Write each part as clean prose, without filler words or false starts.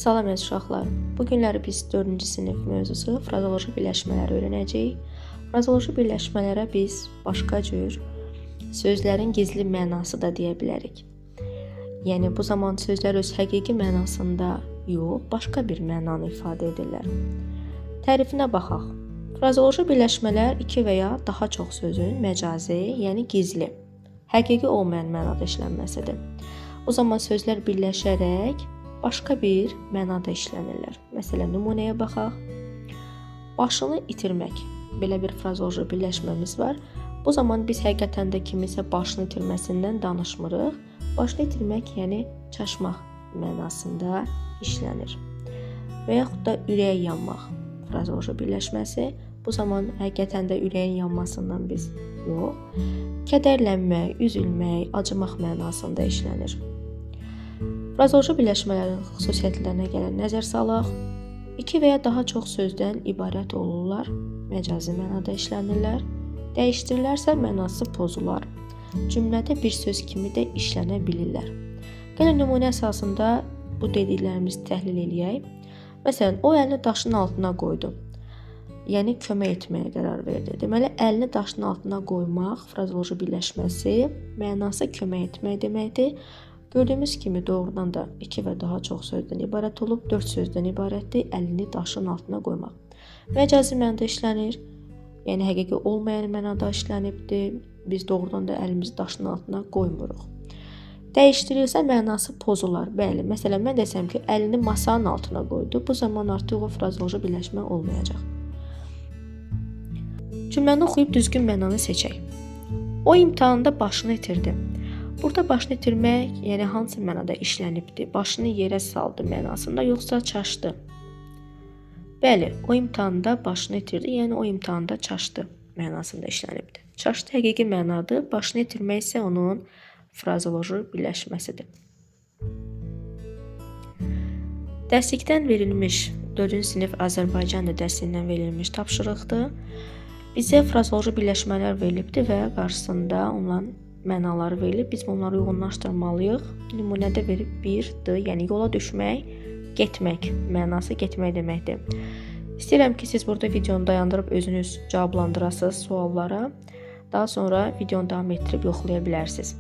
Salam əziz uşaqlar. Bu günləri biz 4-cü sinif mövzusu frazoloji birləşmələri öyrənəcəyik. Frazoloji birləşmələrə biz başqa cür sözlərin gizli mənası da deyə bilərik. Yəni bu zaman sözlər öz həqiqi mənasında yox, başqa bir mənanı ifadə edirlər. Tərifinə baxaq. Frazoloji birləşmələr iki və ya daha çox sözün məcazi, yəni gizli, həqiqi olmayan mənada işlənməsidir. O zaman sözlər birləşərək başqa bir mənada işlənirlər. Məsələn, nümunəyə baxaq. Başını itirmək. Belə bir frazoloji birləşməmiz var. Bu zaman biz həqiqətən də kimisə başını itirməsindən danışmırıq. Başını itirmək, yəni çaşmaq mənasında işlənir. Və yaxud da ürək yanmaq frazoloji birləşməsi. Bu zaman həqiqətən də ürəyin yanmasından biz yox, kədərlənmək, üzülmək, acımaq mənasında işlənir. Frazoloji birləşmələrin xüsusiyyətlərinə gələn nəzər salaq. İki və ya daha çox sözdən ibarət olurlar, məcazi mənada işlənirlər. Dəyişdirilərsə mənası pozular. Cümlədə bir söz kimi də işlənə bilirlər. Gəlin nümunə əsasında bu dediklərimizi təhlil eləyək. Məsələn, o əlini daşın altına qoydu. Yəni kömək etməyə qərar verdi. Deməli, əlini daşın altına qoymaq frazoloji birləşməsi mənası kömək etmək deməkdir. Gördüyümüz kimi doğrudan da 2 və daha çox sözdən ibarət olub, 4 sözdən ibarətdir, əlini daşın altına qoymaq. Məcazi mənada işlənir, yəni həqiqi olmayan mənada işlənibdir. Biz doğrudan da əlimizi daşın altına qoymuruq. Dəyişdirilsə mənası pozular. Bəli, məsələn, mən desəm ki, əlini masanın altına qoydu, bu zaman artıq o frazoloji birləşmə olmayacaq. Cümləni oxuyub düzgün mənanı seçək. O imtahanda başını itirdi. Burada başını itirmək, yəni hansı mənada işlənibdir? Başını yerə saldı mənasında, yoxsa çaşdı? Bəli, o imtahanda başını itirdi, yəni o imtahanda çaşdı mənasında işlənibdir. Çaşdı həqiqi mənadır, başını itirmək isə onun frazoloji birləşməsidir. Dərslikdən verilmiş 4-cü sinif Azərbaycan dili dərsindən verilmiş tapşırıqdır. Bizə frazoloji birləşmələr verilibdir və qarşısında onların mənaları verilib. Biz bunları uyğunlaşdırmalıyıq. Nümunədə verib 1-dir, yəni yola düşmək, getmək mənası getmək deməkdir. İstəyirəm ki, siz burada videonu dayandırıb özünüz cavablandırasınız suallara. Daha sonra videonu davam etdirib yoxlaya bilərsiniz.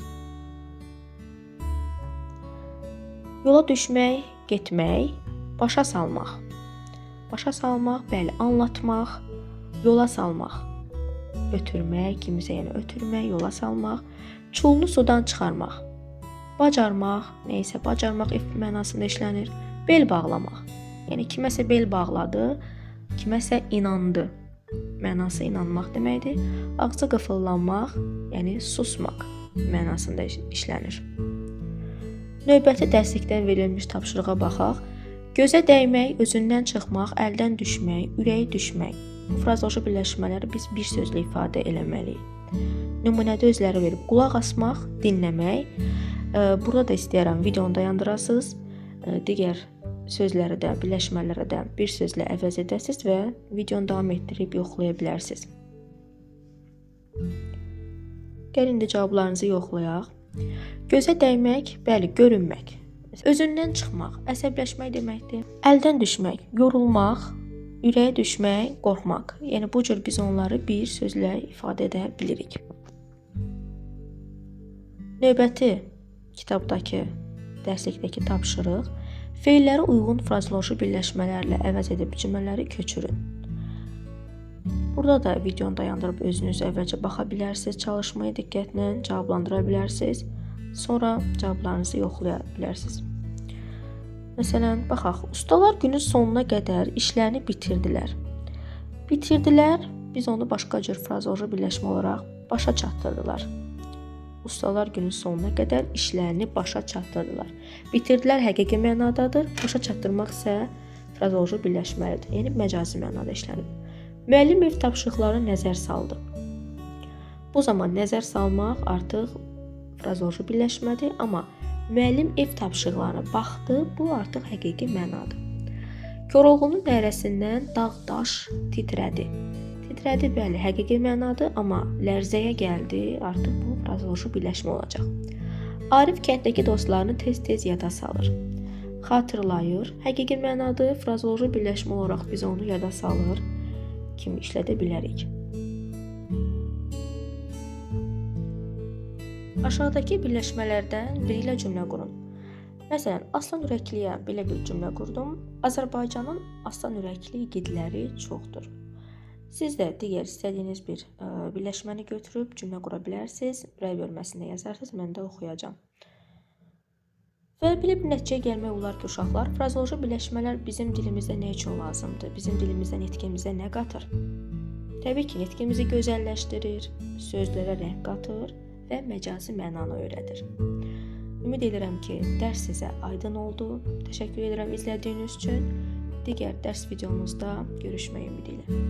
Yola düşmək, getmək, başa salmaq. Başa salmaq, bəli, anlatmaq, yola salmaq. Ötürmək, kimisə yəni ötürmək, yola salmaq. Çulunu sudan çıxarmaq. Bacarmaq, neysə bacarmaq mənasında işlənir. Bel bağlamaq. Yəni kiməsə bel bağladı, kiməsə inandı. Mənası inanmaq deməkdir. Ağzı qıfıllanmaq, yəni susmaq mənasında işlənir. Növbəti dərslikdən verilmiş tapşırığa baxaq. Gözə dəymək, özündən çıxmaq, əldən düşmək, ürəyi düşmək. Bu frazoloji birləşmələri biz bir sözlə ifadə eləməliyik. Nümunədə özləri verib qulaq asmaq, dinləmək. Burada da istəyirəm videonu dayandırasınız. Digər sözləri də, birləşmələri də bir sözlə əvəz edəsiniz və videonu davam etdirib yoxlaya bilərsiniz. Gəlin indi cavablarınızı yoxlayaq. Gözə dəymək, bəli, görünmək. Özündən çıxmaq, əsəbləşmək deməkdir. Əldən düşmək, yorulmaq, ürəyə düşmək, qorxmaq. Yəni bu cür biz onları bir sözlə ifadə edə bilirik. Növbəti kitabdakı, dərslikdəki tapşırıq. Feilləri uyğun frazoloji birləşmələrlə əvəz edib cümlələri köçürün. Burada da videonu dayandırıb özünüz əvvəlcə baxa bilərsiniz, çalışmaya diqqətlə cavablandıra bilərsiniz. Sonra cavablarınızı yoxlaya bilərsiniz. Məsələn, baxaq, ustalar günün sonuna qədər işlərini bitirdilər. Bitirdilər, biz onu başqa cür frazoloji birləşmə olaraq başa çatdırdılar. Ustalar günün sonuna qədər işlərini başa çatdırdılar. Bitirdilər həqiqi mənadadır, başa çatdırmaq isə frazoloji birləşməlidir, yəni məcazi mənada işlənir. Müəllim ev tapşırıqlarına nəzər saldı. Bu zaman nəzər salmaq artıq frazoloji birləşmədir, amma müəllim ev tapşırıqlarına baxdı, bu artıq həqiqi mənadır. Koroğlunun nərəsindən dağ-daş titrədi. Titrədi, bəli, həqiqi mənadır, amma lərzəyə gəldi, artıq bu frazoloji birləşmə olacaq. Arif kənddəki dostlarını tez-tez yada salır. xatırlayır, həqiqi mənadır, frazeoloji birləşmə olaraq biz onu yada salır kimi işlədə bilərik. Aşağıdakı birləşmələrdən biri ilə cümlə qurun. Məsələn, aslan ürəkliyə belə bir cümlə qurdum. Azərbaycanın aslan ürəkli igidləri çoxdur. Siz də digər istədiyiniz bir birləşməni götürüb cümlə qura bilərsiniz. Rəy bölməsində yazarsınız, mən də oxuyacağam. Və belə bir nəticəyə gəlmək olar ki, uşaqlar, frazeoloji birləşmələr bizim dilimizdə nə üçün lazımdır? Bizim dilimizdə nitqimizə nə qatır? Təbii ki, nitqimizi gözəlləşdirir, sözlərə rəng qatır və məcazi mənanı öyrədir. Ümid edirəm ki, dərs sizə aydın oldu. Təşəkkür edirəm izlədiyiniz üçün. Digər dərs videomuzda görüşmək ümidi ilə.